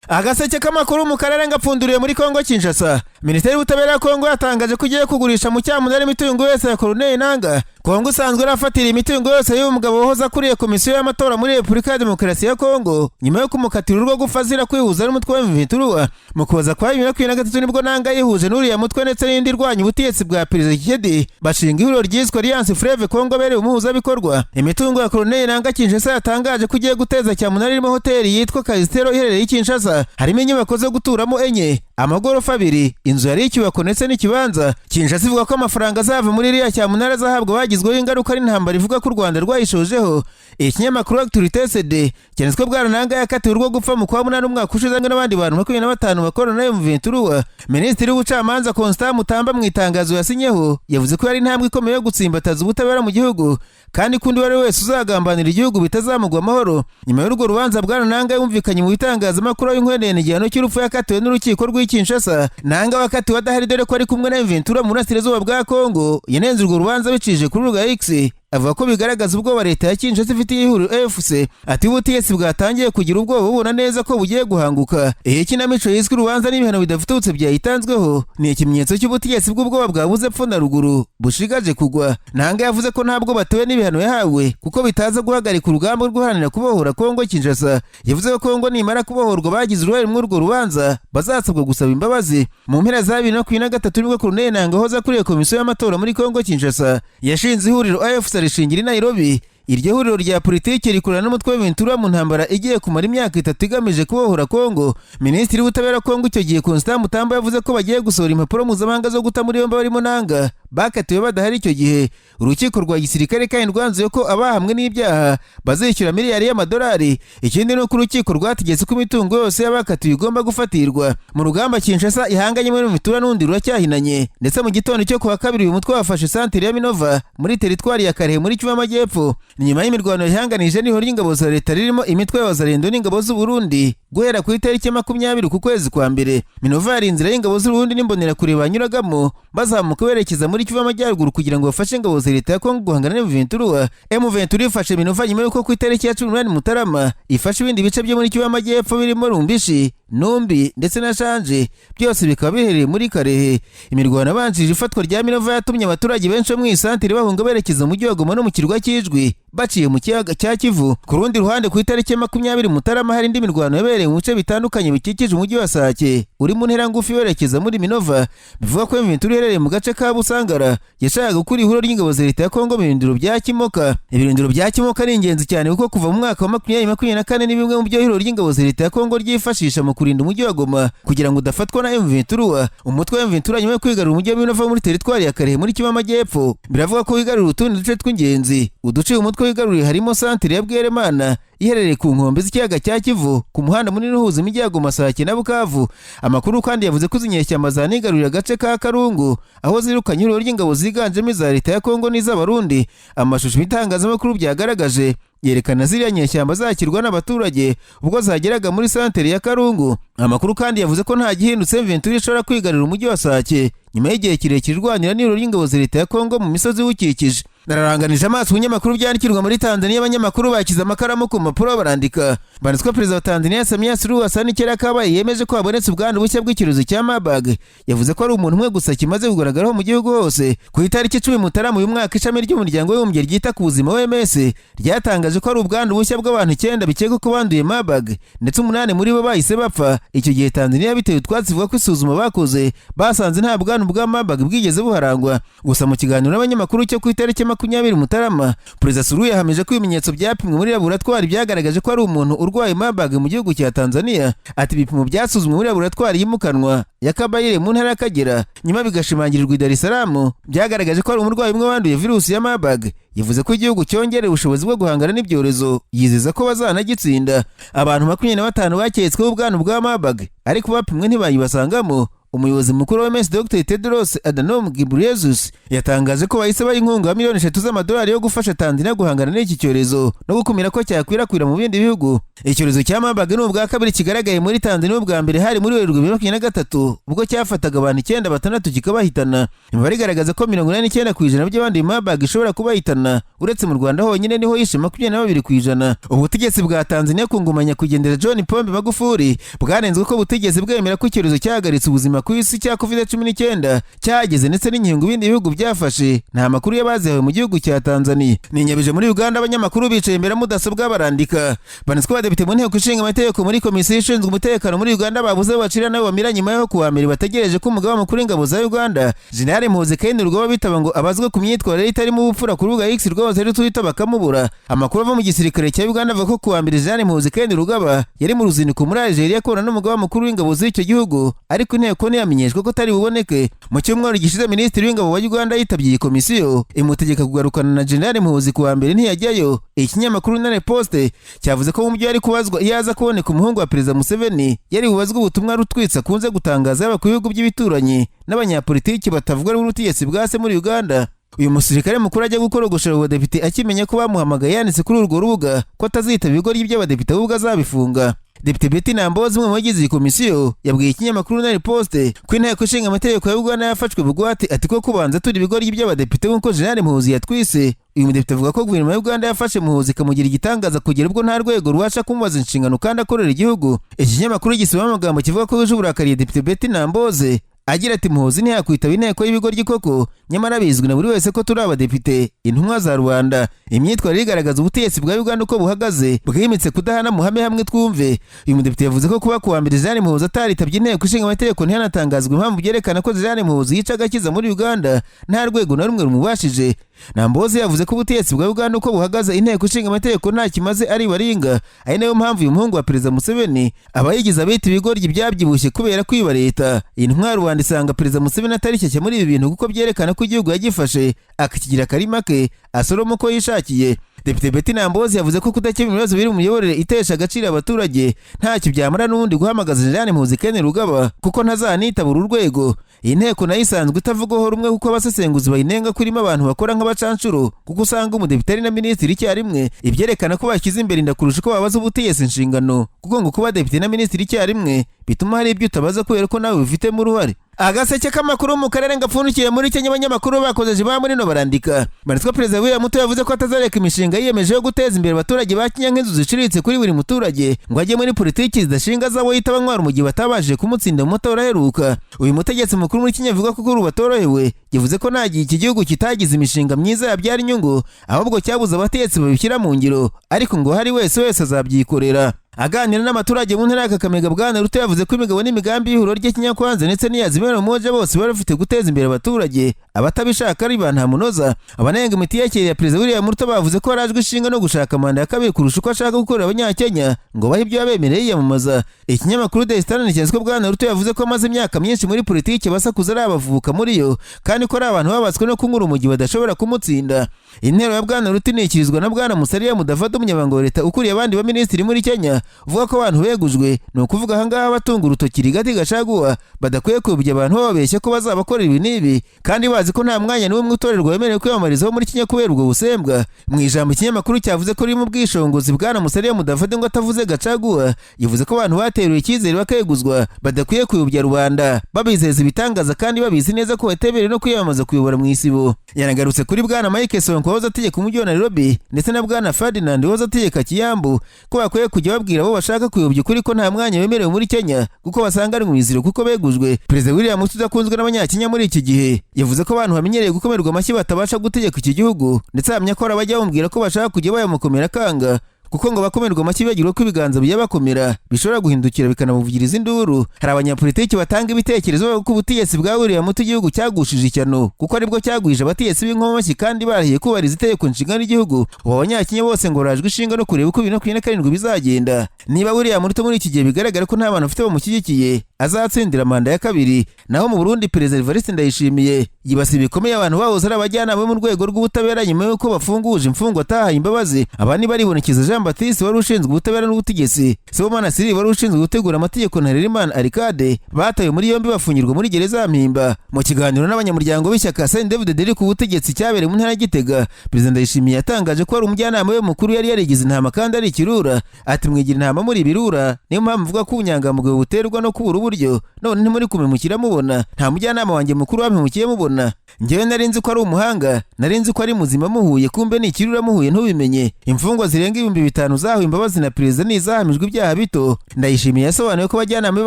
Agaseke k'amakuru mu Karere ngapfunduriye muri Kongo Kinshasa. Minisiteri y'Ubutabera ya Kongo yatangaje ko igiye kugurisha mu cyamunara imitungo yose ya Koloneli Nanga. Kongo isanzwe arafatira imitungo yose y'uyu mugabo wahoze akuriye komisiyo y'amatora muri Repubulika ya Demokarasi ya Kongo nyuma yo kumukatira urwo gupfa azira kwihuza n'umutwe wa M23. Mu kuza kwa 2023 nibwo Nanga yihuje n'uriya mutwe ndetse n'indi rwanya ubutegetsi bwa perezida Yageze bashinga ihuriro ryiswe Alliance Fleuve Congo bere umuhuzabikorwa. Imitungo ya Koloneli Nanga Kinshasa yatangaje ko igiye guteza cyamunara irimo hoteli yitwa Karere iherereye i Kinshasa. Harimo inyubako zo guturamo enye, amagorofa 2, inzu yari icyubako ndetse n'ikibanza. Kinshasa ivuga ko amafaranga azava muri iriya cyamunara azahabwa bagizweho ingaruka n'intambara ivuga ko u Rwanda rwayishojeho. Ikinyamakuru Actualité CD cyanditswe bwana Nanga yakatiwe urwo gupfa mu kwa 8 umwaka ushize n'abandi bantu 25 bakorana na M23. Minisitiri w'Ubucamanza Constant Mutamba mu itangazo yasinyeho yavuze ko yari intambwe ikomeye yo gutsimbataza ubutabera mu gihugu kandi kundi wari wese uzagambanira igihugu bitazamugwa amahoro. Nyuma y'urwo rubanza bwana Nanga yumvikanye mu bitangazamakuru y'inkwendene igihano cy'urupfu yakatiwe n'urukiko rw'Kinshasa. Nanga wakatiwe adahari dore ko ari kumwe na M23 mu burasirazuba bwa Kongo. Yanenze urwo rubanza bicije kuri rubuga X avuga ko bigaragaza ubwoba leta ya Kinshasa ifitiye ihuriro AFC. Ati ubutegetsi bwatangiye kugira ubwoba bubona neza ko bugiye guhanguka. Ikinamico yiswe urubanza n'ibihano bidafututse byayitanzweho ni ikimenyetso cy'ubutegetsi bw'ubwoba bwabuze pfo na ruguru bushigaje kugwa. Nanga yavuze ko ntabwo batewe n'ibihano yahawe kuko bitaza guhagarika urugamba rwo guharanira kubohora Kongo Kinshasa. Yavuze ko Kongo nimara kubohorwa bagize uruhare muri urwo rubanza bazasabwa gusaba imbabazi. Mu mpera za 2023 nibwo Koloneli Nanga hoza akuriye komisiyo y'amatora muri Kongo Kinshasa yashinze ihuriro AFC rishingira i Nairobi. Iryo huriro rya politiki rikorana n'umutwe wa M23 mu ntambara igiye kumara imyaka 3 igamije kubohora Kongo. Minisitiri w'Ubutabera Kongo icyo gihe Constant Mutamba yavuze ko bagiye gusohora impapuro mpuzamahanga zo guta muri yombi barimo Nanga bakatiwe badahari icyo gihe. Urukiko rwa gisirikare kandi rwanzuye ko abahamwe n'ibyaha bazishyura miliyari y'amadolari. Ikindi ni uko urukiko rwategetse ko imitungo yose y'abakatiwe igomba gufatirwa. Mu rugamba Kinshasa ihanganye muri M23 n'undi ruracyahinanye ndetse mu gitondo cyo kuwa kabiri uyu mutwe wafashe santere ya Minova muri teritwari ya Karere muri Kivu y'Amajyepfo. Nyuma y'imirwano ihanganije n'ihoro ry'ingabo za leta ririmo imitwe y'abazarendo n'ingabo z'u Burundi guhera ku itariki 20 ku kwezi kwa mbere. Minova yari inzira y'ingabo z'u Burundi n'imbonera kure banyuragamo bazamuka berekeza muri Kivu y'Amajyaruguru kugira ngo bafashe ingabo za leta ya Kongo guhangana na M23. M23 ifashe Minova nyuma y'uko ku itariki ya 18 Mutarama ifashe ibindi bice byo muri Kivu y'Amajyepfo birimo Rumbishi, Numbi ndetse na Shanje, byose bikaba biherereye muri Karere. Imirwano abanjije ifatwa rya Minova yatumye abaturage benshi bo mu isantere bahunga berekeza mu mujyi wa Goma no mu kirwa cy'Ijwi baciye mu kiyaga cya Kivu. Ku rundi ruhande ku itariki ya 20 Mutarama hari indi mirwano yabereye mu bice bitandukanye bikikije umujyi wa Sake uri mu ntera ngufi werekeza muri Minova. Bivuga ko M23 iherereye mu gace ka Busangara yashakaga gukura ihuriro ry'ingabo za leta ya Kongo mu birindiro bya Kimoka. Ibirindiro bya Kimoka ni ingenzi cyane kuko kuva mu mwaka wa 2024 ni bimwe mu byo ihuriro ry'ingabo za leta ya Kongo ryifashisha mu kurinda umujyi wa Goma kugira ngo udafatwa na M23. Umutwe wa M23 nyuma yo kwigarura umujyi wa Minova muri teritwari ya Karere muri Kivu y'Amajyepfo biravuga ko wigarura utundi duce tw'ingenzi. Uduce umutwe wigaruriye harimo santere ya Bweremana iherereye ku nkombe z'ikiyaga cya Kivu ku muhanda munini uhuza imijyi ya Goma, Sake na Bukavu. Amakuru kandi yavuze ko zinyeshyamba zanigarurira agace ka Karungu aho zirukanye ihuriro ry'ingabo ziganjemo iza leta ya Kongo n'iz'Abarundi. Amashusho y'itangazamakuru byagaragaje yerekana ziriya nyeshyamba zakirwa n'abaturage ubwo zageraga muri santere ya Karungu. Amakuru kandi yavuze ko nta gihindutse M23 ishobora kwigarurira umujyi wa Sake nyuma y'igihe kirekire irwanira n'ihuriro ry'ingabo za leta ya Kongo mu misozi iwukikije. Nararanganije amaso ibinyamakuru byandikirwa muri Tanzania. Abanyamakuru bakize amakaramu ku mpapuro barandika. Banditswe perezida wa Tanzania Samia Suluhu Hassan kera kabaye yemeje ko habonetse ubwandu bushya bw'ikiruzi cya Marburg. Yavuze ko ari umuntu umwe gusa kimaze kugaragaraho mu gihugu hose. Ku itariki 10 Mutarama uyu mwaka ishami ry'umuryango w'abibumbye ryita ku buzima OMS ryatangaje ko ari ubwandu bushya bw'abantu 9 bikekwa ko banduye Marburg ndetse 8 muri bo bahise bapfa. Icyo gihe Tanzania bitewe utwatsi vuga ko isuzuma bakoze basanze nta bwandu bwa Marburg bwigeze buharangwa. Gusa mu kiganiro n'abanyamakuru cyo ku itariki 20 Mutarama perezida Suluhu yahamije ko ibimenyetso byapimwe muri laboratwari byagaragaje ko ari umuntu urwaye Marburg mu gihugu cya Tanzania. Ati ibipimo byasuzumwe muri laboratwari yimukanwa ya Kabayire mu ntara y'Akagera nyuma bigashimangirirwa i Dar es Salaam byagaragaje ko ari umurwayi umwe wanduye virusi ya Marburg. Yavuze ko igihugu cyongerera ubushobozi bwo guhangana n'ibyorezo, yizeza ko bazanagitsinda. Abantu 25 baketsweho ubwandu bwa Marburg ariko bapimwe ntibayibasangamo. umuyobozi mukuru wa MS Dr Tedros Adhanom Ghebreyesus yatangaje ko bahise baha inkunga ya miliyoni 3 z'amadolari yo gufasha Tanzania guhangana n'iki cyorezo no gukumira ko cyakwirakwira mu bindi bihugu. Icyorezo cya Marburg ni ubwa kabiri kigaragaye muri Tanzania, ubwa mbere hari muri Werurwe 2023 ubwo cyafataga abantu 9 kikabahitana. Imibare igaragaza ko 89% by'abandi Marburg ishobora kubahitana, uretse mu Rwanda honyine niho yishe 22%. Ubutegetsi bwa Tanzania ku ngoma kugendera John Pombe Magufuli bwarenzwe ko butegetsi bwemera ko icyorezo cyahagaritse ubuzima ku isi cya COVID-19 cyageze ndetse n'inkingo ibindi bihugu byafashe. Nta makuru yabazeho mu gihugu cya Tanzania. Ni nyabeje muri Uganda abanyamakuru bicaye imbere mudasobwa barandika. Banitswe abadepite mu nteko ishinga amategeko muri komisiyo ishinzwe umutekano muri Uganda babuze bacira nabo bamira nyuma yo kuwa mbere bategereje ko umugaba mukuru w'ingabo za Uganda General Muhoozi Kainerugaba bitaba ngo abazwe ku myitwarire itarimo ubupfura ku rubuga X rwose Twitter bakamubura. Amakuru ava mu gisirikare cya Uganda avuga ko kuwa mbere General Muhoozi Kainerugaba yari mu ruzinduko muri Algeria kubona n'umugaba mukuru w'ingabo z'icyo gihugu, ariko inteko ntiyamenyeshwe ko atari buboneke. Mu cyumweru gishize Minisitiri w'ingabo wa Uganda yitabye iyi komisiyo imutegeka kugarukana na General Muhoozi kuwa mbere ntiyajyayo. Ikinyamakuru Nane Post cyavuze ko mu byo yari kubazwa iyo aza kuboneka umuhungu wa Perezida Museveni yari bubazwe ubutumwa rutwitsa kunze gutangaza yaba ku bihugu by'ibituranyi n'abanyapolitiki batavuga n'ubutegetsi bwase muri Uganda. Uyu musirikare mukuru ajya gukorogoshera abadepite akimenya ko bamuhamagaye yanditse kuri urwo rubuga ko atazitaba ibigori by'abadepite ahubwo azabifunga. Depite Betty Nambozi umwe mu bagize iyi komisiyo yabwiye ikinyamakuru Nane Post ko inteko ishinga amategeko ya Uganda yafashwe bugwate ati ko kubanza turi ibigori by'abadepite nk'uko General Muhoozi yatwise. Uyu mudepite avuga ko guverinoma ya Uganda yafashe Muhoozi ikamugira igitangaza kugera ubwo nta rwego rubasha kumubaza inshingano kandi akorera igihugu. Iki kinyamakuru gisoma amagambo kivuga ko yuje uburakariye Depite Betty Nambozi agira ati Muhoozi ntiyakwitaba inteko y'ibigoryi koko, nyamara bizwi na buri wese ko turi abadepite intumwa za Rwanda. Imyitwarire igaragaza ubutegetsi bwa Uganda uko buhagaze bwimitse kudahana muhame hamwe twumve. Uyu mudepite yavuze ko kuba kuwa mbere General Muhoozi ataritabye inteko ishinga amategeko ntihanatangazwa impamvu byerekana ko General Muhoozi yica agakiza muri Uganda nta rwego na rumwe rumubashije. Nambozi yavuze ko ubutegetsi bwa Uganda uko buhagaze inteko ishinga amategeko nta kimaze ari baringa, ari nayo mpamvu uyu muhungu wa Perezida Museveni abayigize abita ibigoryi byabyibushye kubera kwiba leta. Intwaro Rwanda isanga Perezida Museveni atari cyacye muri ibi bintu kuko byerekana ko igihugu yagifashe akakigira karima ke asoroma uko yishakiye. Depite Betty Nambozi yavuze ko kudakemura ibibazo biri mu miyoborere itesha agaciro abaturage ntacyo byamara n'ubundi guhamagaza General Muhoozi Kainerugaba kuko ntazanitabura urwego. Iyi nteko nayo isanzwe itavugwaho rumwe kuko abasesenguzi bayinenga kurimo abantu bakora nk'abacanshuro kuko usanga umudepite ari na minisitiri icyarimwe. Ibyerekana ko bashyize imbere inda kurusha uko babaza ubutegetsi inshingano kuko ngo kuba depite na minisitiri icyarimwe bituma hari ibyo utabaza kubera ko nawe bifitemo uruhare. Agaseke k'amakuru mu karere ngapfundikiye muri Kenya abanyamakuru bakoze ba muri no barandika. Banitswe Perezida William Ruto yavuze ko atazareka imishinga yiyemeje yo guteza imbere abaturage ba Kenya nk'inzu ziciriritse kuri buri muturage ngo ajye muri politiki zidashinga zabo yitaba ntwara mu gihe batabashije kumutsinda mu matora aheruka. Uyu mutegetsi mukuru muri Kenya avuga ko kuri batorohewe, yavuze ko nta gihe iki gihugu kitagize imishinga myiza yabyara inyungu ahubwo cyabuze abategetsi babishyira mu ngiro, ariko ngo hari wese azabyikorera. Aganira n'abaturage mu ntara ya Kakamega, Bwana Ruto yavuze ko imigabo n'imigambi y'ihuriro ry'Ikinyakwanza ndetse n'iyazimira umoja bose bari bafite guteza imbere abaturage abatabishaka ari ba ntamunoza. Abanenga imitegekere ya Perezida William Ruto bavuze ko arajwe ishinga no gushaka manda ya kabiri kurusha uko ashaka gukorera abanyakenya ngo bahe ibyo yabemereye yiyamamaza. Ikinyamakuru The Standard cyanditse ko Bwana Ruto yavuze ko amaze imyaka myinshi muri politiki basakuza ari abavuka muri yo kandi ko ari abantu babatswe no kunkura umujyi badashobora kumutsinda. Intero ya Bwana Ruto ikirizwa na Bwana Musalia Mudavadi umunyamabanga wa leta ukuriye abandi ba minisitiri muri Kenya uvuga ko abantu begujwe ni ukuvuga ahangaha batunga urutoki rigati gacaguwa badakwiye kuyobya abantu bababeshya ko bazabakorera ibi n'ibi kandi bazi ko nta mwanya n'umwe utorerwa wemerewe kwiyamamarizaho muri Kenya kubera ubwo busembwa. Mu ijambo ikinyamakuru cyavuze ko riri mu bwishongozi Bwana Musalia Mudavadi ngo atavuze gacaguwa, yavuze ko abantu bateruye icyizere bakeguzwa badakwiye kuyobya rubanda babizeza ibitangaza kandi babizi neza ko batemerewe no kwiyamamaza kuyobora mu isibo. Yanagarutse kuri Bwana Mike Sonko wahoze ategeka umujyi wa Nairobi ndetse na Bwana Ferdinand wahoze ategeka Kiyambu ko bakwiye kujya babwira abo bashaka kuyobya ukuri ko nta mwanya wemerewe muri Kenya kuko basanga ari mu iziro kuko begujwe. Perezida William Ruto udakunzwe n'abanyakenya muri iki gihe yavuze ko abantu bamenyereye gukomerwa amashyi batabasha gutegeka iki gihugu ndetse ahamya ko abajya bamubwira ko bashaka kujya bayamukomera kanga kuko ngo bakomerwa amashyi bagira ko ibiganza by'abakomera bishobora guhindukira bikanamuvugiriza induru. Hari abanyapolitiki batanga ibitekerezo bavuga ko ubutegetsi bwa William Ruto igihugu cyagushije icyano kuko aribwo cyagwije abategetsi b'inkomashyi kandi barahiye kubahiriza itegeko nshinga ry'igihugu. Abo banyakenya bose ngo rajwe ishinga no kureba uko 2027 bizagenda. Niba William Ruto muri iki gihe bigaragara ko nta bantu bafite bamushyigikiye azatsindira manda ya kabiri. Naho mu Burundi Perezida Evariste Ndayishimiye yibasiye bikomeye abantu bahoze ari abajyanama mu rwego rw'ubutabera nyuma y'uko bafunguje imfungwa atahaye imbabazi. Abandi baribonekeza Jean Baptiste wari ushinzwe ubutabera n'ubutegetsi, Sibomana Cyril wari ushinzwe gutegura amategeko na Harerimana Arcade batawe muri yombi bafungirwa muri gereza ya Mpimba. Mu kiganiro n'abanyamuryango b'ishyaka CNDD-FDD ku butegetsi cyabereye mu ntara ya Gitega, Perezida Ndayishimiye yatangaje ko ari umujyanama we mukuru yari yarigize intama kandi ari ikirura. Ati mwigira intama muri birura, niyo mpamvu mvuga ko ubunyangamugayo buterwa no kubura uburyo, none ntimuri kumemukira mubona. Nta mujyanama wanjye mukuru wampemukiye mubona. Njyewe nari nzi ko ari umuhanga, nari nzi ko ari muzima muhuye, kumbe ni ikirura muhuye ntubimenye. Imfungwa zirenga 5,000 zahawe imbabazi na perezida n'izahamijwe ibyaha bito. Ndayishimiye yasobanuye ko abajyanama be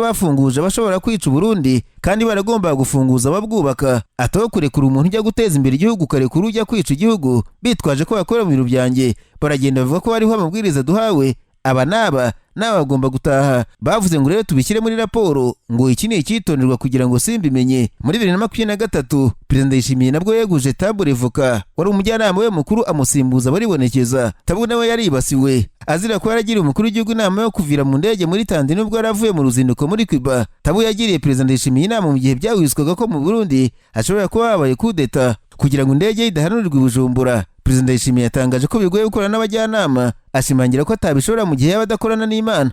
bafunguje bashobora kwica Burundi kandi baragomba gufunguza ababwubaka. Ataho kurekura umuntu ujya guteza imbere igihugu ukarekura ujya kwica igihugu bitwaje ko bakora mu biro byanjye. Baragenda bavuga ko hariho amabwiriza duhawe, aba naba bagomba gutaha. Bavuze ngo rero tubishyire muri raporo, ngo iki ni icyitonderwa kugira ngo simbimenye. Muri 2023 Perezida Ndayishimiye nabwo yeguje Tabure Voka wari umujyanama we mukuru amusimbuza baribonekeza. Tabu nawe yaribasiwe azira ko yaragiriye umukuru w'igihugu inama yo kuvira mu ndege muri Tanzania ubwo yaravuye mu ruzinduko muri Cuba. Tabu yagiriye Perezida Ndayishimiye inama mu gihe byawiswaga ko mu Burundi hashobora kuba habaye kudeta kugira ngo indege idahanurirwe i Bujumbura. Perezida Ndayishimiye yatangaje ko bigoye gukorana n'abajyanama, ashimangira ko atabishobora mu gihe yaba adakorana n'Imana.